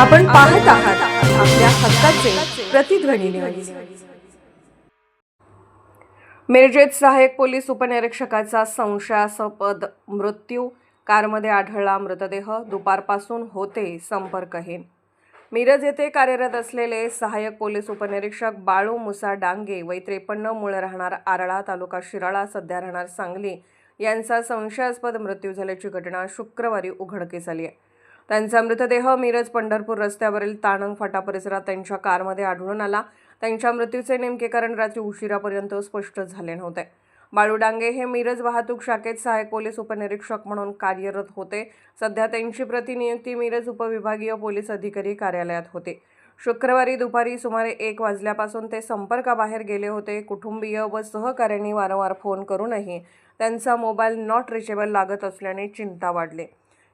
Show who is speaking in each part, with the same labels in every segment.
Speaker 1: आपण पाहत आहात आपल्या हक्काचे प्रतिध्वनी न्यूज। मिरजेत सहाय्यक पोलीस उपनिरीक्षकाचा संशयास्पद मृत्यू, कारमध्ये आढळला मृतदेह, दुपारपासून होते संपर्कहीन। मिरज येथे कार्यरत असलेले सहाय्यक पोलीस उपनिरीक्षक बाळू मुसा डांगे वय 53, मूळ राहणार आरळा, तालुका शिराळा, सध्या राहणार सांगली यांचा संशयास्पद मृत्यू झाल्याची घटना शुक्रवारी उघडकीस आली आहे। त्यांचा मृतदेह मिरज पंढरपूर रस्त्यावरील ताणंग फाटा परिसरात त्यांच्या कारमध्ये आढळून आला। त्यांच्या मृत्यूचे नेमके कारण रात्री उशिरापर्यंत स्पष्ट झाले नव्हते। बाळू डांगे हे मिरज वाहतूक शाखेत सहाय्यक पोलीस उपनिरीक्षक म्हणून कार्यरत होते। सध्या त्यांची प्रतिनियुक्ती मिरज उपविभागीय पोलीस अधिकारी कार्यालयात होती। शुक्रवारी दुपारी सुमारे 1 वाजल्यापासून ते संपर्काबाहेर गेले होते। कुटुंबीय व सहकाऱ्यांनी वारंवार फोन करूनही त्यांचा मोबाईल नॉट रिचेबल लागत असल्याने चिंता वाढली।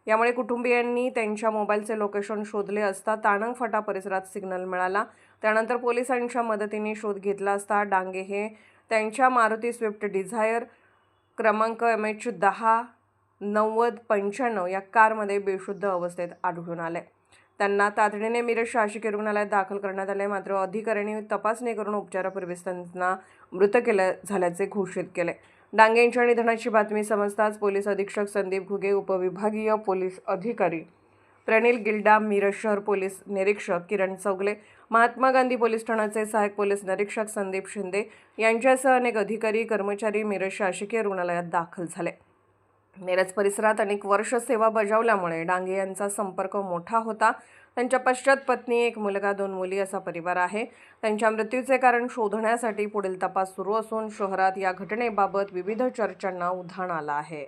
Speaker 1: यामुळे कुटुंबियांनी त्यांच्या मोबाईलचे लोकेशन शोधले असता ताणंग फाटा परिसरात सिग्नल मिळाला। त्यानंतर पोलिसांच्या मदतीने शोध घेतला असता डांगे हे त्यांच्या मारुती स्विफ्ट डिझायर क्रमांक MH109095 या कारमध्ये बेशुद्ध अवस्थेत आढळून आले। त्यांना तातडीने मिरज शासकीय रुग्णालयात दाखल करण्यात आले, मात्र अधिकाऱ्यांनी तपासणी करून उपचारापूर्वीच त्यांना मृत झाल्याचे घोषित केले। डांगे यांच्या निधनाची बातमी समजताच पोलीस अधीक्षक संदीप घुगे, उपविभागीय पोलीस अधिकारी प्रणिल गिल्डा, मिरज शहर पोलीस निरीक्षक किरण चौगले, महात्मा गांधी पोलीस ठाण्याचे सहाय्यक पोलीस निरीक्षक संदीप शिंदे यांच्यासह अनेक अधिकारी कर्मचारी मिरज शासकीय रुग्णालयात दाखल झाले। मिरज परिसरात अनेक वर्ष सेवा बजावल्यामुळे डांगे यांचा संपर्क मोठा होता। त्यांच्या पश्चात पत्नी, 1 मुलगा, 2 मुली असा परिवार आहे। त्यांच्या मृत्यूचे कारण शोधण्यासाठी पुढील तपास सुरू असून शहरात या घटनेबाबत विविध चर्चांना उधाण आलं आहे।